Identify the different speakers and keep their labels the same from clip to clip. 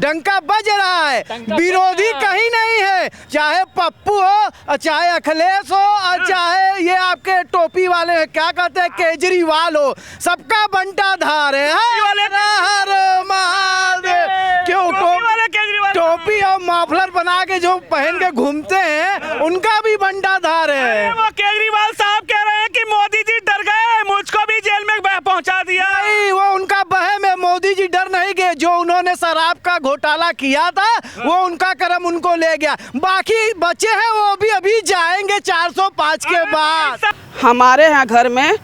Speaker 1: डंका बज रहा है, विरोधी कहीं नहीं है, चाहे पप्पू हो, चाहे अखिलेश हो, और चाहे ये आपके टोपी वाले हैं, क्या कहते हैं, केजरीवाल हो, सबका बंटा धार है। क्यों टोपी और मफलर बना के जो पहन के घूमते हैं उनका भी बंटा धार है।
Speaker 2: वो केजरीवाल साहब कह रहे हैं कि मोदी जी डर गए, मुझको भी जेल में पहुंचा दिया।
Speaker 1: नहीं, वो उनका बहम है, मोदी जी डर नहीं गए। जो उन्होंने शराब का घोटाला किया था वो उनका कर्म उनको ले गया, बाकी बचे हैं वो भी अभी जाएंगे 405 के बाद।
Speaker 3: हमारे यहाँ घर में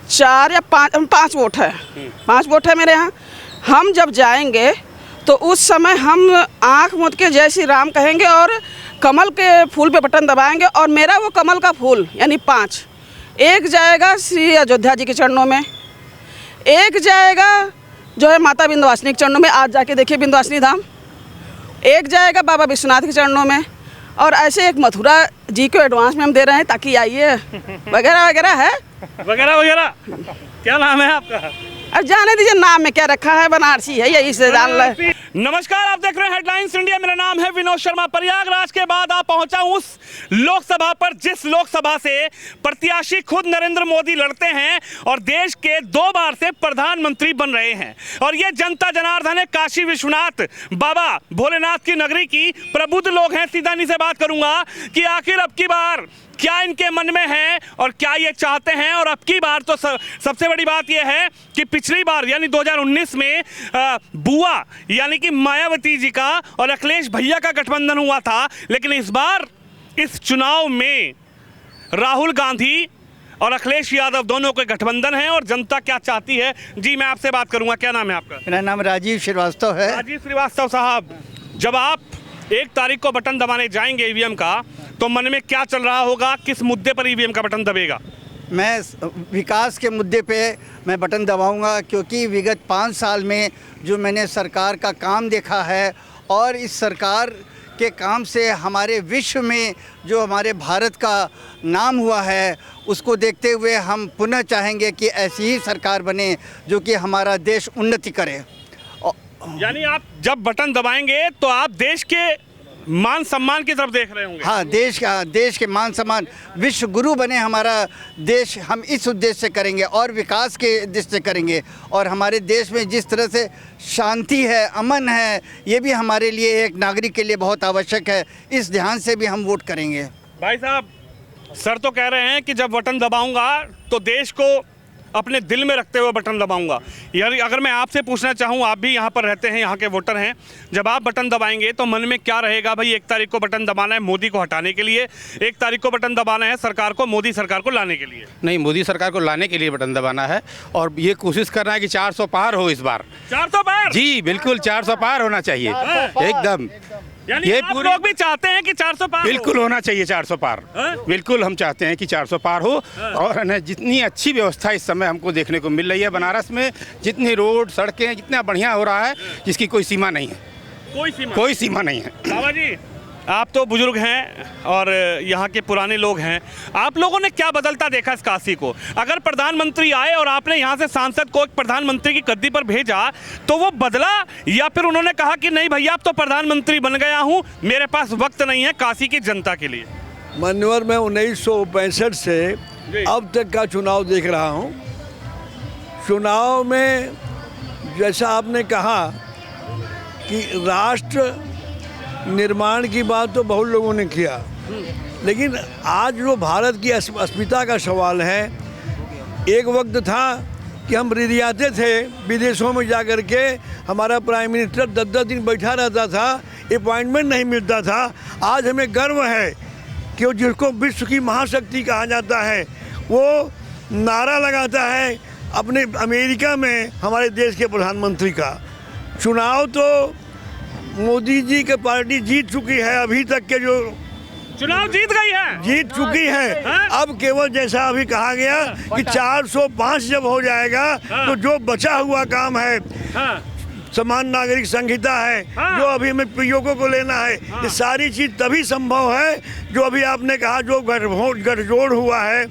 Speaker 3: 4 या 5 वोट है, 5 वोट है मेरे यहाँ। हम जब जाएंगे तो उस समय हम आँख मूंद के जय श्री राम कहेंगे और कमल के फूल पे बटन दबाएंगे, और मेरा वो कमल का फूल यानी 5 एक जाएगा श्री अयोध्या जी के चरणों में, एक जाएगा जो है माता विंध्यवासिनी के चरणों में, आज जाके देखिए विंध्यवासिनी धाम, एक जाएगा बाबा विश्वनाथ के चरणों में, और ऐसे एक मथुरा जी को एडवांस में हम दे रहे हैं ताकि आइए वगैरह वगैरह है
Speaker 2: वगैरह। क्या नाम है आपका?
Speaker 3: अब जाने दीजिए नाम में क्या रखा है, बनारसी है, यही से जान ले।
Speaker 2: नमस्कार, आप देख रहे हैं हेडलाइंस इंडिया, मेरा नाम है विनोद शर्मा। प्रयागराज के बाद आप पहुंचा हूं उस लोकसभा पर जिस लोकसभा से प्रत्याशी खुद नरेंद्र मोदी लड़ते हैं और देश के 2 बार से प्रधानमंत्री बन रहे हैं। और ये जनता जनार्दन है, काशी विश्वनाथ बाबा भोलेनाथ की नगरी की प्रबुद्ध लोग हैं। सीधा इन्हीं से बात करूंगा कि आखिर अब की बार क्या इनके मन में है और क्या ये चाहते हैं। और अब की बार तो सबसे बड़ी बात यह है कि पिछली बार यानी 2019 में बुआ यानी कि मायावती जी का और अखिलेश भैया का गठबंधन हुआ था, लेकिन इस बार इस चुनाव में राहुल गांधी और अखिलेश यादव दोनों के गठबंधन है। और जनता क्या चाहती है, जी मैं आपसे बात करूंगा। क्या नाम है आपका?
Speaker 1: मेरा नाम राजीव श्रीवास्तव है।
Speaker 2: राजीव श्रीवास्तव साहब, जब आप 1 तारीख को बटन दबाने जाएंगे ईवीएम का, तो मन में क्या चल रहा होगा, किस मुद्दे पर ईवीएम का बटन दबेगा?
Speaker 1: मैं विकास के मुद्दे पे मैं बटन दबाऊंगा, क्योंकि विगत 5 साल में जो मैंने सरकार का काम देखा है और इस सरकार के काम से हमारे विश्व में जो हमारे भारत का नाम हुआ है, उसको देखते हुए हम पुनः चाहेंगे कि ऐसी ही सरकार बने जो कि हमारा देश उन्नति करे।
Speaker 2: यानी आप जब बटन दबाएंगे तो आप देश के मान सम्मान की तरफ देख रहे होंगे।
Speaker 1: हाँ, देश के मान सम्मान, विश्व गुरु बने हमारा देश, हम इस उद्देश्य से करेंगे और विकास के उद्देश्य से करेंगे। और हमारे देश में जिस तरह से शांति है, अमन है, ये भी हमारे लिए एक नागरिक के लिए बहुत आवश्यक है। इस ध्यान से भी हम वोट करेंगे।
Speaker 2: भाई साहब, सर तो कह रहे हैं कि जब बटन दबाऊंगा तो देश को अपने दिल में रखते हुए बटन दबाऊंगा। यार अगर मैं आपसे पूछना चाहूँ, आप भी यहाँ पर रहते हैं, यहाँ के वोटर हैं, जब आप बटन दबाएंगे तो मन में क्या रहेगा? भाई 1 तारीख को बटन दबाना है मोदी को हटाने के लिए, 1 तारीख को बटन दबाना है सरकार को, मोदी सरकार को लाने के लिए?
Speaker 4: नहीं, मोदी सरकार को लाने के लिए बटन दबाना है और ये कोशिश करना है कि 400 पार हो इस बार।
Speaker 2: 400 पार?
Speaker 4: जी बिल्कुल, 400 पार होना चाहिए एकदम।
Speaker 2: ये आप लोग भी चाहते हैं कि 400 पार?
Speaker 4: बिल्कुल होना चाहिए 400 पार। बिल्कुल हम चाहते हैं कि 400 पार हो। और जितनी अच्छी व्यवस्था इस समय हमको देखने को मिल रही है बनारस में, जितनी रोड सड़कें जितना बढ़िया हो रहा है, जिसकी कोई सीमा नहीं है। कोई सीमा नहीं है।
Speaker 2: बाबा जी, आप तो बुजुर्ग हैं और यहाँ के पुराने लोग हैं, आप लोगों ने क्या बदलता देखा इस काशी को? अगर प्रधानमंत्री आए और आपने यहाँ से सांसद को एक प्रधानमंत्री की गद्दी पर भेजा तो वो बदला, या फिर उन्होंने कहा कि नहीं भैया अब तो प्रधानमंत्री बन गया हूँ, मेरे पास वक्त नहीं है काशी की जनता के लिए?
Speaker 5: मान्यवर, मैं 1965 से अब तक का चुनाव देख रहा हूँ। चुनाव में जैसा आपने कहा कि राष्ट्र निर्माण की बात तो बहुत लोगों ने किया, लेकिन आज जो भारत की अस्मिता का सवाल है, एक वक्त था कि हम रिरियाते थे विदेशों में जा कर के, हमारा प्राइम मिनिस्टर 10-10 दिन बैठा रहता था, अपॉइंटमेंट नहीं मिलता था। आज हमें गर्व है कि जिसको विश्व की महाशक्ति कहा जाता है, वो नारा लगाता है अपने अमेरिका में हमारे देश के प्रधानमंत्री का। चुनाव तो मोदी जी की पार्टी जीत चुकी है, अभी तक के जो
Speaker 2: चुनाव जीत गई है,
Speaker 5: जीत चुकी है। अब केवल जैसा अभी कहा गया कि 405 जब हो जाएगा तो जो बचा हुआ काम है, समान नागरिक संहिता है, जो अभी हमें पीओके को लेना है, ये सारी चीज तभी संभव है जो अभी आपने कहा जो गठजोड़ हुआ है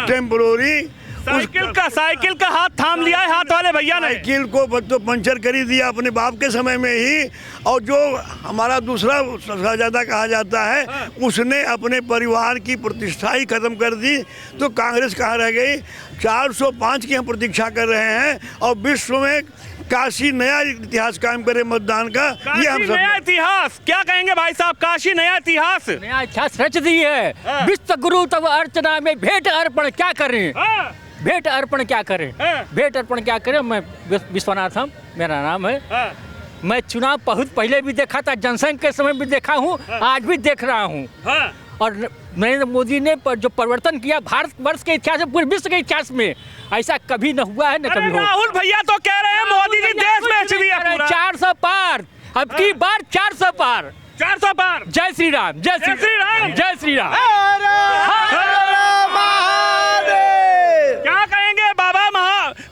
Speaker 5: टेम्पोररी,
Speaker 2: साइकिल का हाथ थाम लिया है हाथ वाले भैया ने।
Speaker 5: साइकिल को तो पंचर कर ही दिया अपने बाप के समय में ही। और जो हमारा दूसरा शहजादा कहा जाता है, उसने अपने परिवार की प्रतिष्ठा ही खत्म कर दी। तो कांग्रेस कहाँ रह गई? 405 की हम प्रतीक्षा कर रहे हैं और विश्व में काशी नया इतिहास कायम करे मतदान का। ये हम सब
Speaker 2: नया इतिहास क्या कहेंगे भाई साहब? काशी नया इतिहास
Speaker 6: रच दी है। विश्व गुरु तब अर्चना में भेंट अर्पण क्या करें? भेंट अर्पण क्या करें? भेंट अर्पण क्या करें? मैं विश्वनाथम मेरा नाम है। मैं चुनाव बहुत पहले भी देखा था, जनसंघ के समय भी देखा हूँ, आज भी देख रहा हूँ। और नरेंद्र मोदी ने जो परिवर्तन किया भारत वर्ष के इतिहास में, पूरे विश्व के इतिहास में ऐसा कभी न हुआ है न कभी हो।
Speaker 2: राहुल भैया तो कह रहे हैं मोदी जी देश बेच दिया पूरा।
Speaker 6: 400 पार, अब की बार 400 पार।
Speaker 2: 400 पार।
Speaker 6: जय श्री राम, जय श्री राम, जय श्री राम।
Speaker 2: क्या कहेंगे बाबा?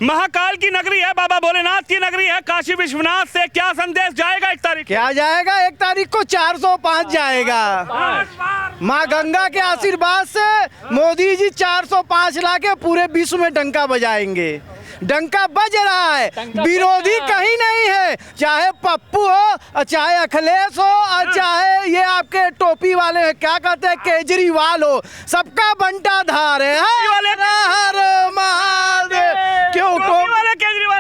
Speaker 2: महाकाल की नगरी है, बाबा भोलेनाथ की नगरी है काशी विश्वनाथ से क्या संदेश जाएगा 1 तारीख?
Speaker 1: क्या जाएगा? 1 तारीख को 405 जाएगा। माँ गंगा के आशीर्वाद से मोदी जी 405 लाके पूरे विश्व में डंका बजाएंगे। डंका बज रहा है, विरोधी कहीं नहीं है, चाहे पप्पू हो, चाहे अखिलेश हो, और चाहे ये आपके टोपी वाले क्या कहते हैं केजरीवाल हो, सबका बंटा धार है। हर महादेव। क्यों?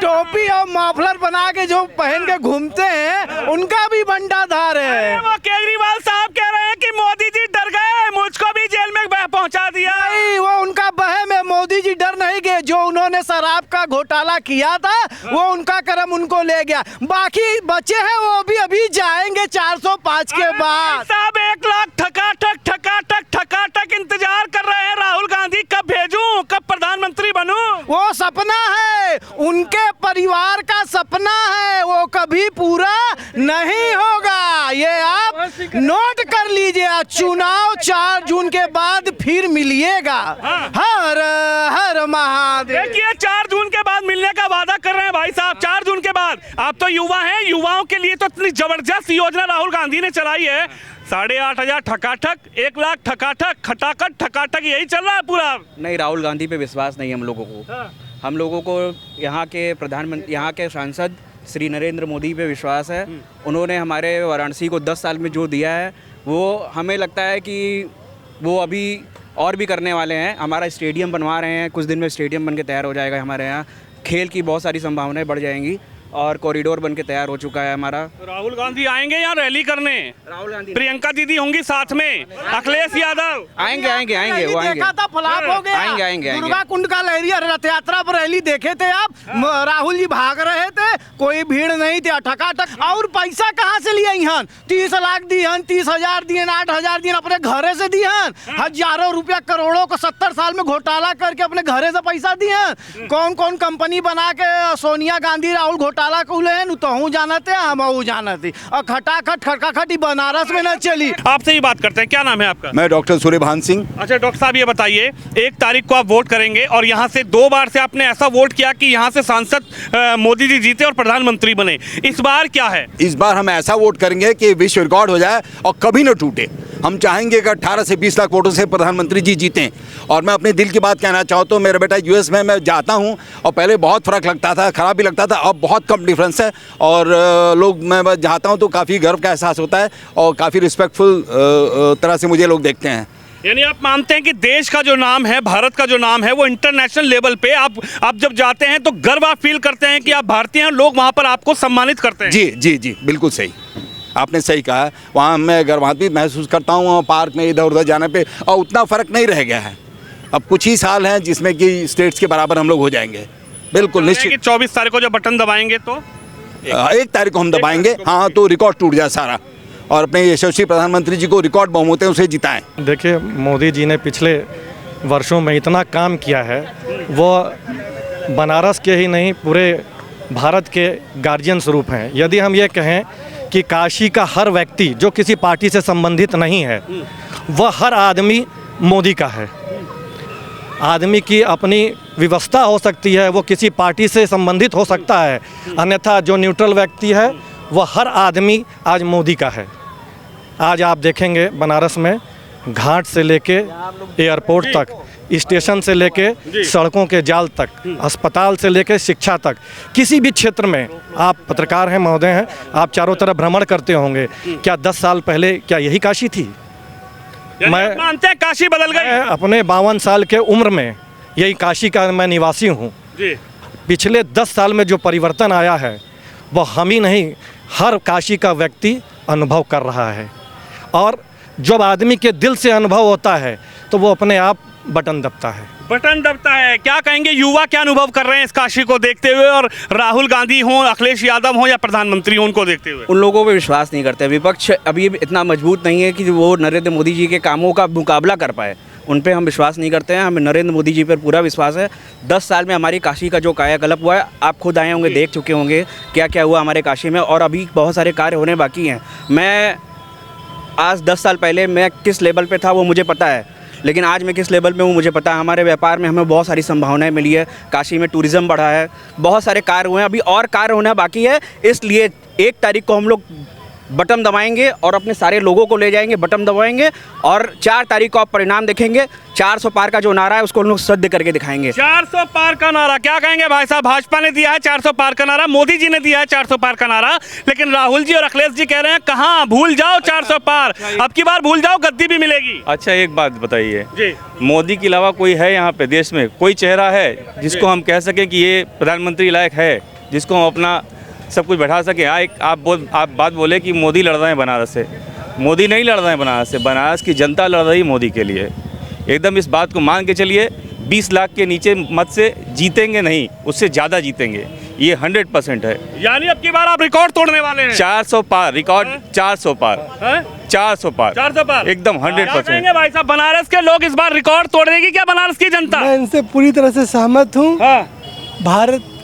Speaker 1: टोपी और मफलर बना के जो पहन के घूमते हैं उनका भी बंटा धार है।
Speaker 2: वो केजरीवाल साहब कह रहे हैं कि मोदी जी डर गए, मुझको भी जेल में पहुंचा दिया।
Speaker 1: नहीं, वो उनका बहम है। मोदी जी डर नहीं गए। जो उन्होंने शराब का घोटाला किया था वो उनका कर्म उनको ले गया। बाकी बचे हैं वो भी अभी जाएंगे 405 के बाद।
Speaker 2: साहब 1 लाख ठकाठक इंतजार कर रहे हैं राहुल गांधी, कब भेजूं, कब प्रधानमंत्री बनूं?
Speaker 1: वो सपना है, उनके परिवार का सपना है, वो कभी पूरा नहीं होगा। ये आप नोट कर लीजिए। चुनाव 4 जून के बाद फिर मिलिएगा। हर हर महादेव।
Speaker 2: देखिए 4 जून के बाद मिलने का वादा कर रहे हैं भाई साहब। 4 जून के बाद आप तो युवा हैं, युवाओं के लिए तो इतनी जबरदस्त योजना राहुल गांधी ने चलाई है। 8,500 ठकाठक, 1 लाख ठकाठक यही चल रहा है पूरा।
Speaker 7: नहीं, राहुल गांधी पे विश्वास नहीं हम लोगों को। हम लोगों को यहाँ के प्रधानमंत्री, यहाँ के सांसद श्री नरेंद्र मोदी पे विश्वास है। उन्होंने हमारे वाराणसी को 10 साल में जो दिया है वो हमें लगता है कि वो अभी और भी करने वाले हैं। हमारा स्टेडियम बनवा रहे हैं, कुछ दिन में स्टेडियम बन के तैयार हो जाएगा हमारे यहाँ। खेल की बहुत सारी संभावनाएं बढ़ जाएंगी और कॉरिडोर बन के तैयार हो चुका है हमारा।
Speaker 2: राहुल गांधी आएंगे यहाँ रैली करने?
Speaker 7: राहुल गांधी,
Speaker 2: प्रियंका दीदी होंगी साथ में, अखिलेश यादव
Speaker 7: आएंगे। वो आएंगे।
Speaker 1: देखा था फ्लॉप हो गया।
Speaker 7: आएंगे।
Speaker 1: दुर्गा कुंड का लहरिया रथ यात्रा पर रैली देखे थे आप? राहुल जी भाग रहे थे, कोई भीड़ नहीं थी, ठकाठक। और पैसा कहाँ से लिया? यहाँ 30 लाख दिहन, 30,000 दिहन, 8,000 दिहन, अपने घरे से दिहन। हजारों रुपया करोड़ों को 70 साल में घोटाला करके अपने घरे से पैसा दिहन। कौन कौन कंपनी बना के सोनिया गांधी राहुल घोटाला कुले हैं, तो हूँ जानते हैं, हम जानते। और खटाखट बनारस में न चली।
Speaker 2: आपसे ही बात करते हैं, क्या नाम है आपका?
Speaker 8: मैं डॉक्टर सूर्यभान सिंह।
Speaker 2: अच्छा डॉक्टर साहब, ये बताइए 1 तारीख को आप वोट करेंगे और यहाँ से 2 बार से आपने ऐसा वोट किया कि यहाँ से सांसद मोदी जी जीते और प्रधानमंत्री बने। इस बार क्या है?
Speaker 8: इस बार हम ऐसा वोट करेंगे कि विश्व रिकॉर्ड हो जाए और कभी न टूटे। हम चाहेंगे कि 18 से 20 लाख वोटों से प्रधानमंत्री जी जीतें। और मैं अपने दिल की बात कहना चाहता हूँ, मेरा बेटा यूएस में, मैं जाता हूँ और पहले बहुत फ़र्क लगता था, ख़राब भी लगता था, अब बहुत कम डिफरेंस है। और लोग, मैं जाता हूँ तो काफ़ी गर्व का एहसास होता है और काफ़ी रिस्पेक्टफुल तरह से मुझे लोग देखते हैं।
Speaker 2: यानी आप मानते हैं कि देश का जो नाम है, भारत का जो नाम है, वो इंटरनेशनल लेवल पे आप जब जाते हैं तो गर्व आप फील करते हैं कि आप भारतीय हैं, लोग वहाँ पर आपको सम्मानित करते हैं।
Speaker 8: जी, बिल्कुल सही, आपने सही कहा। वहाँ मैं गर्वान्वित महसूस करता हूँ पार्क में इधर उधर जाने पे, और उतना फ़र्क नहीं रह गया है। अब कुछ ही साल हैं जिसमें कि स्टेट्स के बराबर हम लोग हो जाएंगे। बिल्कुल निश्चित।
Speaker 2: 24 तारीख को जब बटन दबाएंगे तो
Speaker 8: 1 तारीख को हम दबाएंगे। हाँ, तो रिकॉर्ड टूट जाए सारा और अपने यशस्वी प्रधानमंत्री जी को रिकॉर्ड बहुमत है उसे जिताएं।
Speaker 9: देखिए, मोदी जी ने पिछले वर्षों में इतना काम किया है, वो बनारस के ही नहीं पूरे भारत के गार्जियन स्वरूप हैं। यदि हम ये कहें कि काशी का हर व्यक्ति जो किसी पार्टी से संबंधित नहीं है, वह हर आदमी मोदी का है। आदमी की अपनी व्यवस्था हो सकती है, वो किसी पार्टी से संबंधित हो सकता है, अन्यथा जो न्यूट्रल व्यक्ति है वह हर आदमी आज मोदी का है। आज आप देखेंगे बनारस में घाट से लेके एयरपोर्ट तक स्टेशन से लेके सड़कों के जाल तक, अस्पताल से लेके शिक्षा तक, किसी भी क्षेत्र में आप पत्रकार हैं महोदय हैं, आप चारों तरफ भ्रमण करते होंगे। क्या 10 साल पहले क्या यही काशी थी?
Speaker 2: मैं मानते हैं काशी बदल गई।
Speaker 9: मैं अपने 52 साल के उम्र में यही काशी का मैं निवासी हूँ। पिछले 10 साल में जो परिवर्तन आया है वो हम ही नहीं, हर काशी का व्यक्ति अनुभव कर रहा है। और जब आदमी के दिल से अनुभव होता है तो वो अपने आप बटन दबता है।
Speaker 2: बटन दबता है। क्या कहेंगे युवा, क्या अनुभव कर रहे हैं इस काशी को देखते हुए, और राहुल गांधी हों, अखिलेश यादव हों या प्रधानमंत्री हों, उनको देखते हुए?
Speaker 7: उन लोगों पे विश्वास नहीं करते। विपक्ष अभी इतना मजबूत नहीं है कि वो नरेंद्र मोदी जी के कामों का मुकाबला कर पाए। उन पे हम विश्वास नहीं करते हैं। हमें नरेंद्र मोदी जी पर पूरा विश्वास है। 10 साल में हमारी काशी का जो कायाकल्प हुआ है, आप खुद आए होंगे, देख चुके होंगे क्या क्या हुआ हमारे काशी में, और अभी बहुत सारे कार्य होने बाकी हैं। मैं आज 10 साल पहले मैं किस लेवल पे था वो मुझे पता है, लेकिन आज मैं किस लेवल पे हूँ मुझे पता है। हमारे व्यापार में हमें बहुत सारी संभावनाएं मिली है। काशी में टूरिज़्म बढ़ा है, बहुत सारे कार्य हुए हैं, अभी और कार्य होना बाकी है। इसलिए 1 तारीख को हम लोग बटन दबाएंगे और अपने सारे लोगों को ले जाएंगे, बटन दबाएंगे, और 4 तारीख को आप परिणाम देखेंगे। 400 पार का जो नारा है उसको हम लोग सत्य करके दिखाएंगे।
Speaker 2: 400 पार का नारा, क्या कहेंगे भाई साहब? भाजपा ने दिया है 400 पार का नारा, मोदी जी ने दिया है 400 पार का नारा, लेकिन राहुल जी और अखिलेश जी कह रहे हैं कहाँ, भूल जाओ 400 पार, अब की बार भूल जाओ, गद्दी भी मिलेगी।
Speaker 10: अच्छा, एक बात बताइए
Speaker 2: जी,
Speaker 10: मोदी के अलावा कोई है यहाँ पे देश में, कोई चेहरा है जिसको हम कह सकें कि ये प्रधानमंत्री लायक है, जिसको हम अपना सब कुछ बैठा सके? आप बात बोले कि मोदी लड़ रहे हैं बनारस से। मोदी नहीं लड़ रहे हैं बनारस से, बनारस की जनता लड़ रही मोदी के लिए। एकदम इस बात को मान के चलिए। 20 लाख के नीचे मत से जीतेंगे नहीं, उससे ज़्यादा जीतेंगे, ये 100% है।
Speaker 2: यानी अब की बार आप रिकॉर्ड तोड़ने वाले हैं।
Speaker 10: 400 पार रिकॉर्ड, 400 पार, 400 पार,
Speaker 2: 400 पार
Speaker 10: एकदम 100%।
Speaker 2: भाई साहब, बनारस के लोग इस बार रिकॉर्ड तोड़ देगी क्या बनारस की जनता?
Speaker 11: मैं इनसे पूरी तरह से सहमत हूँ। भारत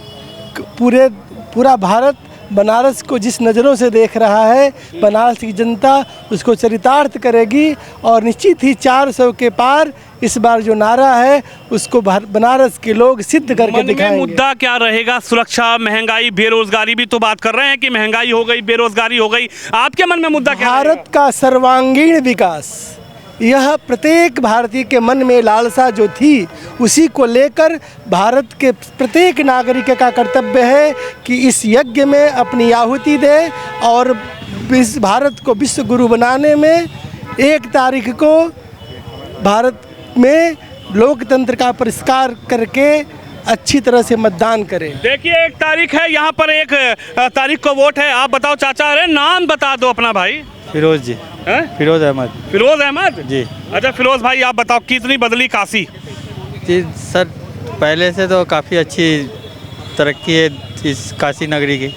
Speaker 11: पूरा भारत बनारस को जिस नज़रों से देख रहा है, बनारस की जनता उसको चरितार्थ करेगी, और निश्चित ही 400 के पार इस बार जो नारा है उसको बनारस के लोग सिद्ध करके दिखाएंगे।
Speaker 2: मुद्दा क्या रहेगा? सुरक्षा, महंगाई, बेरोजगारी भी तो बात कर रहे हैं कि महंगाई हो गई, बेरोजगारी हो गई। आपके मन में मुद्दा क्या रहेगा?
Speaker 11: भारत का सर्वांगीण विकास, यह प्रत्येक भारतीय के मन में लालसा जो थी, उसी को लेकर भारत के प्रत्येक नागरिक का कर्तव्य है कि इस यज्ञ में अपनी आहुति दे, और भारत को विश्व गुरु बनाने में 1 तारीख को भारत में लोकतंत्र का परिष्कार करके अच्छी तरह से मतदान करें।
Speaker 2: देखिए 1 तारीख है, यहाँ पर 1 तारीख को वोट है। आप बताओ चाचा, अरे नाम बता दो अपना भाई।
Speaker 12: फिरोज जी, फिरोज अहमद।
Speaker 2: फिरोज अहमद
Speaker 12: जी।
Speaker 2: अच्छा फिरोज भाई, आप बताओ कितनी बदली काशी?
Speaker 12: जी सर, पहले से तो काफ़ी अच्छी तरक्की है इस काशी नगरी की।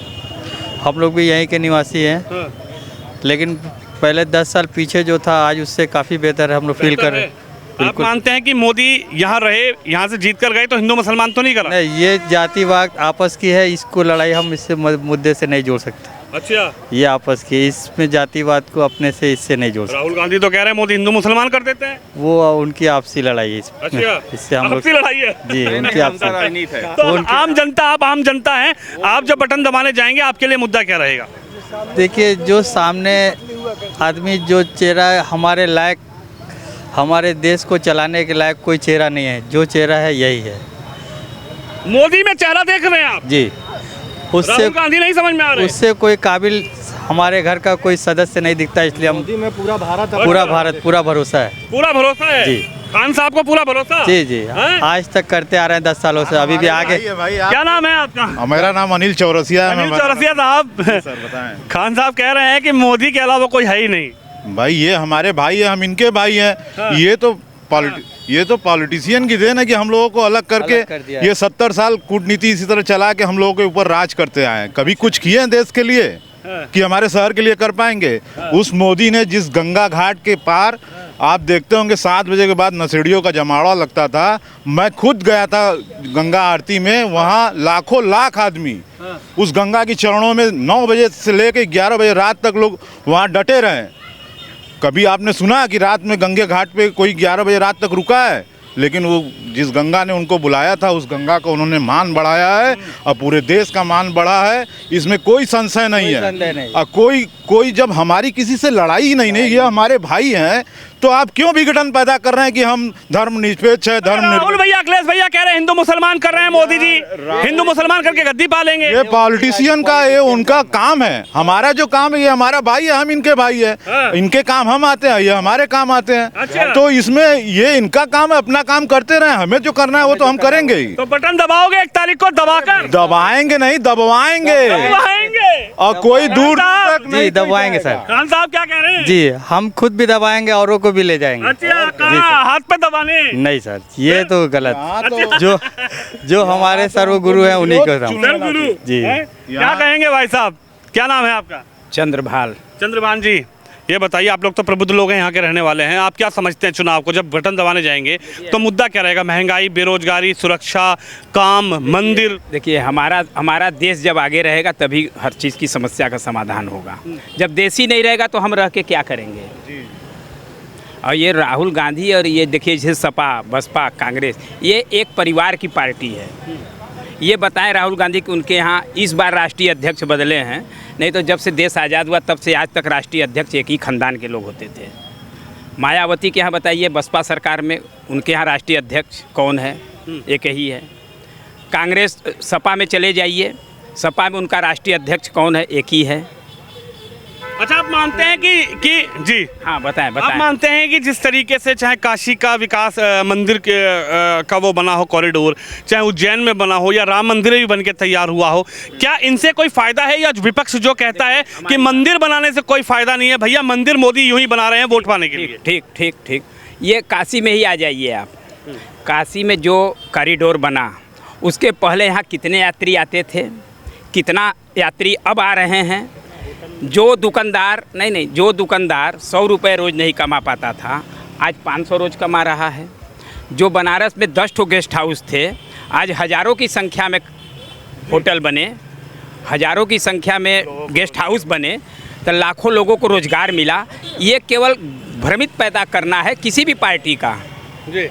Speaker 12: हम लोग भी यहीं के निवासी हैं, लेकिन पहले 10 साल पीछे जो था आज उससे काफ़ी बेहतर है, हम लोग फील कर रहे हैं।
Speaker 2: आप मानते हैं कि मोदी यहाँ रहे, यहाँ से जीत कर गए तो हिंदू मुसलमान तो नहीं करा?
Speaker 12: नहीं, ये जातिवाद आपस की है, इसको लड़ाई हम इससे मुद्दे से नहीं जोड़ सकते।
Speaker 2: अच्छा,
Speaker 12: ये आपस की, इसमें जातिवाद को अपने से इससे नहीं जोड़ सकते।
Speaker 2: राहुल गांधी तो कह रहे हैं मोदी हिंदू मुसलमान कर देते हैं।
Speaker 12: वो उनकी आपसी लड़ाई है इसमें।
Speaker 2: अच्छा,
Speaker 12: इससे हम लोग
Speaker 2: आपसी लड़ाई है
Speaker 12: जी, उनकी आपसी
Speaker 10: राजनीति है।
Speaker 2: तो आम जनता, आप आम जनता हैं, आप जब बटन दबाने जाएंगे आपके लिए मुद्दा क्या रहेगा?
Speaker 12: देखिए, जो सामने आदमी, जो चेहरा हमारे लायक, हमारे देश को चलाने के लायक कोई चेहरा नहीं है, जो चेहरा है यही है।
Speaker 2: मोदी में चेहरा देख रहे हैं आप?
Speaker 12: जी। उससे
Speaker 2: राहुल गांधी नहीं समझ में आ रहे?
Speaker 12: उससे कोई काबिल हमारे घर का कोई सदस्य नहीं दिखता, इसलिए हम
Speaker 9: मोदी में पूरा भारत
Speaker 12: पूरा भरोसा है।
Speaker 2: पूरा भरोसा है
Speaker 12: जी।
Speaker 2: खान साहब को पूरा भरोसा?
Speaker 12: जी जी, आज तक करते आ रहे हैं 10 सालों से, अभी भी आगे।
Speaker 2: क्या नाम है आपका?
Speaker 13: मेरा नाम अनिल चौरसिया है।
Speaker 2: अनिल चौरसिया साहब,
Speaker 13: सर बताएं।
Speaker 2: खान साहब कह रहे हैं कि मोदी के अलावा कोई है ही नहीं।
Speaker 13: भाई ये हमारे भाई है, हम इनके भाई हैं।
Speaker 2: हाँ।
Speaker 13: ये तो पॉलिटिशियन की देन है कि हम लोगों को अलग करके ये 70 साल कूटनीति इसी तरह चला के हम लोगों के ऊपर राज करते आए हैं। कभी कुछ किए हैं देश के लिए कि हमारे शहर के लिए कर पाएंगे? उस मोदी ने जिस गंगा घाट के पार, आप देखते होंगे 7 बजे के बाद नशेड़ियों का जमावड़ा लगता था। मैं खुद गया था गंगा आरती में, वहाँ लाखों लाख आदमी उस गंगा की चरणों में 9 बजे से लेकर 11 बजे रात तक लोग वहाँ डटे रहे। कभी आपने सुना कि रात में गंगे घाट पे कोई 11 बजे रात तक रुका है? लेकिन वो जिस गंगा ने उनको बुलाया था, उस गंगा को उन्होंने मान बढ़ाया है और पूरे देश का मान बढ़ा है, इसमें कोई संशय नहीं है। और कोई जब हमारी किसी से लड़ाई ही नहीं, ये हमारे भाई हैं, तो आप क्यों विघटन पैदा कर रहे हैं कि हम धर्मनिरपेक्ष है?
Speaker 2: राहुल भैया, अखिलेश भैया कह रहे हैं हिंदू मुसलमान कर रहे हैं मोदी जी, हिंदू मुसलमान करके गद्दी पालेंगे।
Speaker 13: ये पॉलिटिशियन का, ये उनका काम है। हमारा जो काम है, ये हमारा भाई है, हम इनके भाई है। इनके काम हम आते हैं, ये हमारे काम आते हैं।
Speaker 2: अच्छा।
Speaker 13: तो इसमें ये इनका काम है, अपना काम करते रहे, हमें जो करना है वो तो हम करेंगे ही।
Speaker 2: तो बटन दबाओगे 1 तारीख को? दबाकर
Speaker 13: दबाएंगे नहीं, दबवाएंगे। और कोई दूर तक नहीं
Speaker 12: दबवाएंगे सर।
Speaker 2: खान साहब क्या कह रहे हैं?
Speaker 12: जी, हम खुद भी दबाएंगे, औरों को भी ले जाएंगे।
Speaker 2: अच्छा, कहाँ हाथ पे दबाने?
Speaker 12: नहीं सर, ये तो गलत। जो हमारे सर्वगुरु हैं उन्हीं को
Speaker 2: सर्वगुरु
Speaker 12: जी।
Speaker 2: क्या कहेंगे भाई साहब? क्या नाम है आपका?
Speaker 7: चंद्रभाल।
Speaker 2: चंद्रभान जी, ये बताइए, आप लोग तो प्रबुद्ध लोग हैं, यहाँ के रहने वाले हैं, आप क्या समझते हैं चुनाव को जब बटन दबाने जाएंगे तो मुद्दा क्या रहेगा? महंगाई, बेरोजगारी, सुरक्षा, काम, मंदिर?
Speaker 7: देखिए, हमारा देश जब आगे रहेगा तभी हर चीज़ की समस्या का समाधान होगा। जब देश ही नहीं रहेगा तो हम रह के क्या करेंगे? और ये राहुल गांधी और ये देखिए जैसे सपा, बसपा, कांग्रेस, ये एक परिवार की पार्टी है। ये बताएं राहुल गांधी कि उनके यहाँ इस बार राष्ट्रीय अध्यक्ष बदले हैं, नहीं तो जब से देश आज़ाद हुआ तब से आज तक राष्ट्रीय अध्यक्ष एक ही खानदान के लोग होते थे। मायावती के यहाँ बताइए, बसपा सरकार में उनके यहाँ राष्ट्रीय अध्यक्ष कौन है? एक ही है। कांग्रेस सपा में चले जाइए, सपा में उनका राष्ट्रीय अध्यक्ष कौन है? एक ही है।
Speaker 2: अच्छा, आप मानते हैं कि जी
Speaker 7: हाँ, बताएं।
Speaker 2: आप मानते हैं कि जिस तरीके से चाहे काशी का विकास मंदिर के का वो बना हो कॉरिडोर, चाहे उज्जैन में बना हो या राम मंदिर भी बन के तैयार हुआ हो, क्या इनसे कोई फायदा है? या विपक्ष जो कहता है कि मंदिर बनाने से कोई फायदा नहीं है, भैया मंदिर मोदी यूं ही बना रहे हैं वोट पाने के लिए?
Speaker 7: ठीक। ये काशी में ही आ जाइए आप। काशी में जो कॉरिडोर बना, उसके पहले यहाँ कितने यात्री आते थे, कितना यात्री अब आ रहे हैं। जो दुकानदार 100 रुपये रोज़ नहीं कमा पाता था, आज 500 रोज़ कमा रहा है। जो बनारस में 10 ठो गेस्ट हाउस थे, आज हज़ारों की संख्या में होटल बने, हज़ारों की संख्या में गेस्ट हाउस बने, तो लाखों लोगों को रोज़गार मिला। ये केवल भ्रमित पैदा करना है किसी भी पार्टी का
Speaker 2: जी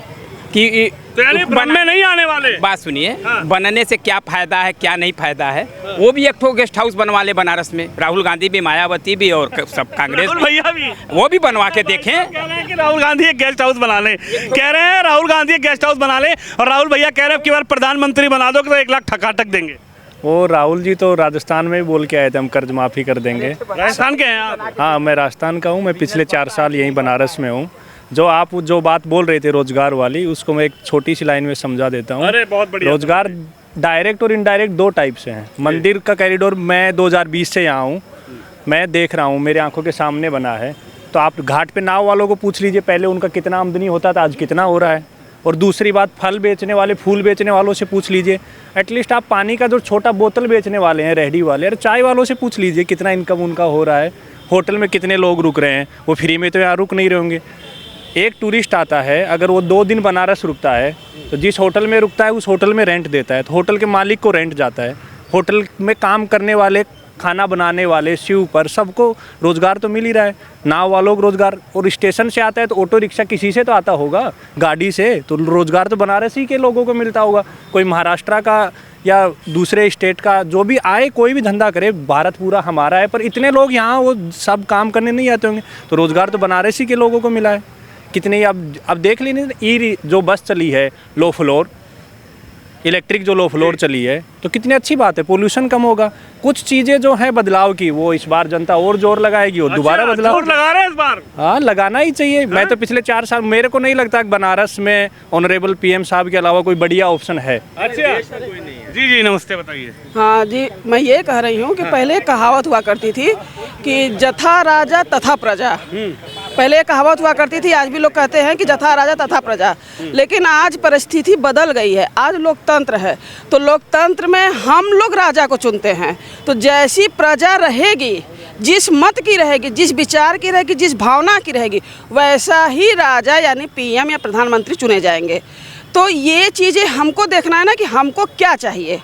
Speaker 7: कि
Speaker 2: भ्रम में नहीं आने वाले।
Speaker 7: बात सुनिए, बनने से क्या फायदा है, क्या नहीं फायदा है। वो भी एक ठो गेस्ट हाउस बनवा ले बनारस में, राहुल गांधी भी, मायावती भी और सब कांग्रेस
Speaker 2: भैया भी,
Speaker 7: वो भी बनवा के देखें।
Speaker 2: कह रहे हैं कि राहुल गांधी एक गेस्ट हाउस बना ले, कह रहे हैं राहुल गांधी एक गेस्ट हाउस बना ले, और राहुल भैया कह रहे हैं कि बार प्रधानमंत्री बना दो तो 1 लाख ठकाटक देंगे।
Speaker 14: वो राहुल जी तो राजस्थान में भी बोल के आए थे हम कर्ज माफ़ी कर देंगे।
Speaker 2: राजस्थान के हैं आप?
Speaker 14: हाँ, मैं राजस्थान का हूँ। मैं पिछले 4 साल यहीं बनारस में हूँ। जो बात बोल रहे थे रोजगार वाली, उसको मैं एक छोटी सी लाइन में समझा देता हूँ।
Speaker 2: अरे बहुत बढ़िया।
Speaker 14: रोजगार डायरेक्ट और इनडायरेक्ट 2 टाइप से हैं। मंदिर का कॉरिडोर मैं 2020 से यहाँ हूँ, मैं देख रहा हूँ, मेरे आंखों के सामने बना है। तो आप घाट पे नाव वालों को पूछ लीजिए, पहले उनका कितना आमदनी होता था, आज कितना हो रहा है। और दूसरी बात, फल बेचने वाले, फूल बेचने वालों से पूछ लीजिए। एटलीस्ट आप पानी का जो छोटा बोतल बेचने वाले हैं, रेहड़ी वाले, अरे चाय वालों से पूछ लीजिए कितना इनकम उनका हो रहा है। होटल में कितने लोग रुक रहे हैं, वो फ्री में तो यहाँ रुक नहीं रहे होंगे। एक टूरिस्ट आता है, अगर वो 2 दिन बनारस रुकता है तो जिस होटल में रुकता है उस होटल में रेंट देता है, तो होटल के मालिक को रेंट जाता है। होटल में काम करने वाले, खाना बनाने वाले, शिव पर सबको रोज़गार तो मिल ही रहा है। नाव वालों को रोज़गार, और स्टेशन से आता है तो ऑटो रिक्शा किसी से तो आता होगा, गाड़ी से, तो रोज़गार तो बनारस ही के लोगों को मिलता होगा। कोई महाराष्ट्र का या दूसरे स्टेट का जो भी आए, कोई भी धंधा करे, भारत पूरा हमारा है, पर इतने लोग यहाँ वो सब काम करने नहीं आते होंगे, तो रोज़गार तो बनारस ही के लोगों को मिला है। कितने अब देख लीजिए, जो बस चली है लो फ्लोर, इलेक्ट्रिक जो लो फ्लोर चली है, तो कितनी अच्छी बात है, पोल्यूशन कम होगा। कुछ चीज़ें जो है बदलाव की, वो इस बार जनता और जोर लगाएगी, और दोबारा बदलाव
Speaker 2: जोर लगा रहे हैं इस बार।
Speaker 14: हाँ, लगाना ही चाहिए। मैं तो पिछले 4 साल, मेरे को नहीं लगता कि बनारस में ऑनरेबल PM साहब के अलावा कोई बढ़िया ऑप्शन है।
Speaker 2: अच्छा, जी नमस्ते, बताइए।
Speaker 3: हाँ जी, मैं ये कह रही हूँ कि पहले कहावत हुआ करती थी कि जथा राजा तथा प्रजा। पहले कहावत हुआ करती थी, आज भी लोग कहते हैं कि जथा राजा तथा प्रजा। लेकिन आज परिस्थिति बदल गई है, आज लोकतंत्र है, तो लोकतंत्र में हम लोग राजा को चुनते हैं। तो जैसी प्रजा रहेगी, जिस मत की रहेगी, जिस विचार की रहेगी, जिस भावना की रहेगी, वैसा ही राजा यानी PM या प्रधानमंत्री चुने जाएंगे। तो ये चीज़ें हमको देखना है ना कि हमको क्या चाहिए।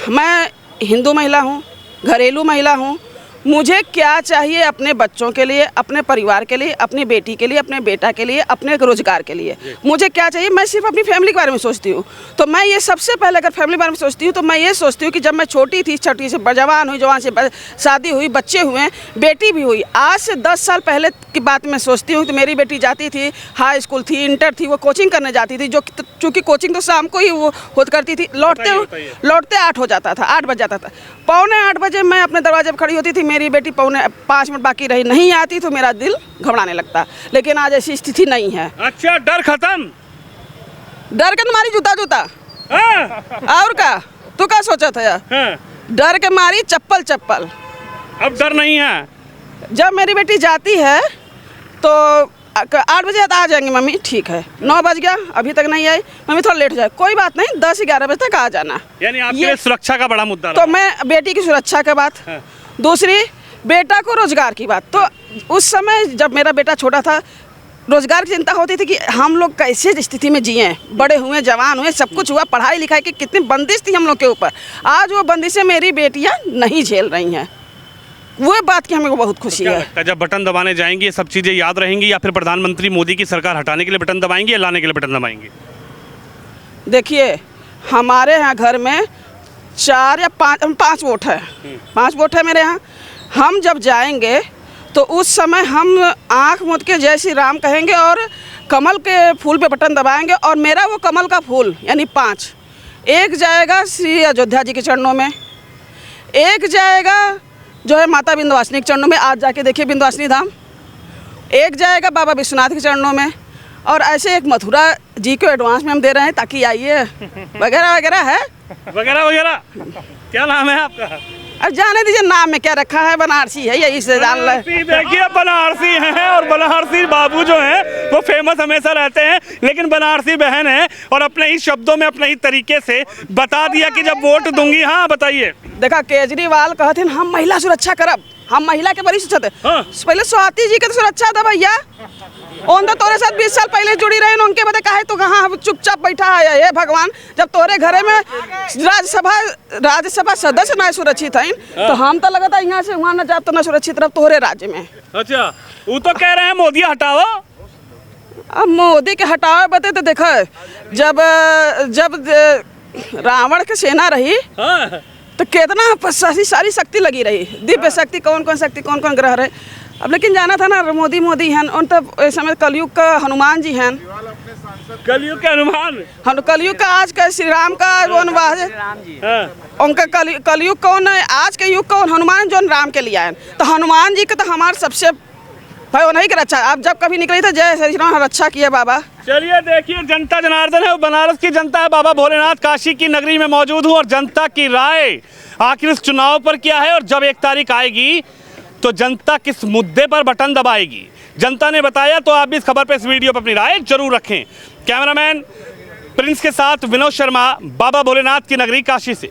Speaker 3: मैं हिंदू महिला हूँ, घरेलू महिला हूँ, मुझे क्या चाहिए अपने बच्चों के लिए, अपने परिवार के लिए, अपनी बेटी के लिए, अपने बेटा के लिए, अपने रोजगार के लिए मुझे क्या चाहिए। मैं सिर्फ अपनी फैमिली के बारे में सोचती हूँ। तो मैं ये सबसे पहले अगर फैमिली के बारे में सोचती हूँ तो मैं ये सोचती हूँ कि जब मैं छोटी थी, छोटी से जवान हुई, जवान से शादी हुई, बच्चे हुए, बेटी भी हुई, आज से 10 साल पहले की बात मैं सोचती हूँ। तो मेरी बेटी जाती थी, हाई स्कूल थी, इंटर थी, वो कोचिंग करने जाती थी, जो चूँकि कोचिंग तो शाम को ही वो खुद करती थी, लौटते 8 हो जाता था, 8 बज जाता था। 7:45 बजे मैं अपने दरवाजे पर खड़ी होती थी, मेरी बेटी 5 मिनट बाकी रही नहीं आती तो मेरा दिल घबराने लगता। लेकिन आज ऐसी स्थिति नहीं है।
Speaker 2: अच्छा, डर खत्म?
Speaker 3: डर के मारी जूता और का तू क्या सोचा था यार? डर के मारी चप्पल।
Speaker 2: अब डर नहीं है।
Speaker 3: जब मेरी बेटी जाती है तो 8 बजे आ जाएंगे मम्मी, ठीक है। 9 बज गया, अभी तक नहीं आई, मम्मी थोड़ा लेट हो जाए, कोई बात नहीं, 10-11 बजे तक आ जाना।
Speaker 2: यानी आपके लिए सुरक्षा का बड़ा मुद्दा
Speaker 3: तो मैं बेटी की सुरक्षा की बात, दूसरी बेटा को रोजगार की बात। तो उस समय जब मेरा बेटा छोटा था, रोजगार की चिंता होती थी कि हम लोग कैसे स्थिति में जिए, बड़े हुए, जवान हुए, सब कुछ हुआ, पढ़ाई लिखाई की कितनी बंदिश थी हम लोग के ऊपर। आज वो बंदिशें मेरी बेटियां नहीं झेल रही हैं, वो बात की हमें को बहुत खुशी है।
Speaker 2: जब बटन दबाने जाएंगी ये सब चीज़ें याद रहेंगी, या फिर प्रधानमंत्री मोदी की सरकार हटाने के लिए बटन दबाएंगे या लाने के लिए बटन दबाएंगे?
Speaker 3: देखिए, हमारे यहाँ घर में 4 या 5 वोट है, 5 वोट है मेरे यहाँ। हम जब जाएंगे तो उस समय हम आँख मूंद के जय श्री राम कहेंगे और कमल के फूल पे बटन दबाएंगे। और मेरा वो कमल का फूल यानी 5, एक जाएगा श्री अयोध्या जी के चरणों में, एक जाएगा जो है माता विंध्यवासिनी के चरणों में, आज जाके देखिए विंध्यवासिनी धाम, एक जाएगा बाबा विश्वनाथ के चरणों में, और ऐसे एक मथुरा जी को एडवांस में हम दे रहे हैं ताकि आइए, वगैरह वगैरह है,
Speaker 2: वगैरह। क्या नाम है आपका?
Speaker 3: अब जाने दीजिए नाम में क्या रखा है, बनारसी है, यही से जान ले।
Speaker 2: देखिए, बनारसी हैं और बनारसी बाबू जो हैं वो फेमस हमेशा रहते हैं, लेकिन बनारसी बहन है और अपने ही शब्दों में, अपने ही तरीके से बता दिया कि जब वोट दूंगी। हाँ, बताइए।
Speaker 3: देखा, केजरीवाल कहते हैं हम महिला सुरक्षा करब, हम महिला के बड़ी सोचते। पहले स्वाति जी के तो सुरक्षा था भैया, उन तो तोरे साथ 20 साल पहले जुड़ी रहे, उनके बता कहे तो कहाँ चुपचाप बैठा है। ये भगवान, जब तोरे घरे में राज्यसभा सदस्य ना सुरक्षित है तो हम तो लगता यहाँ से वहाँ न जाब तो न सुरक्षित रह तोरे राज्य में।
Speaker 2: अच्छा, वो तो कह रहे हैं मोदी हटाओ।
Speaker 3: अब मोदी के हटाओ बते तो देखो, जब रावण की सेना रही तो कितना सारी शक्ति लगी रही, दिव्य शक्ति, कौन कौन ग्रह रहे। अब लेकिन जाना था ना, मोदी हैं, उन तब इस समय कलयुग का हनुमान जी हैं,
Speaker 2: कलयुग के हनुमान,
Speaker 3: कलयुग का आज का श्री राम का वनवास, उनका कलयुग कौन है, आज के युग कौन, हनुमान जो राम के लिए आए। तो हनुमान जी का तो हमारे सबसे भाई वो नहीं कर अच्छा। आप जब कभी निकली तो जय श्री राम, रक्षा किया बाबा।
Speaker 2: चलिए देखिए, जनता जनार्दन है, बनारस की जनता है, बाबा भोलेनाथ काशी की नगरी में मौजूद हूँ और जनता की राय आखिर इस चुनाव पर क्या है, और जब 1 तारीख आएगी तो जनता किस मुद्दे पर बटन दबाएगी, जनता ने बताया। तो आप भी इस खबर पर, इस वीडियो पर अपनी राय जरूर रखें। कैमरामैन प्रिंस के साथ विनोद शर्मा, बाबा भोलेनाथ की नगरी काशी से।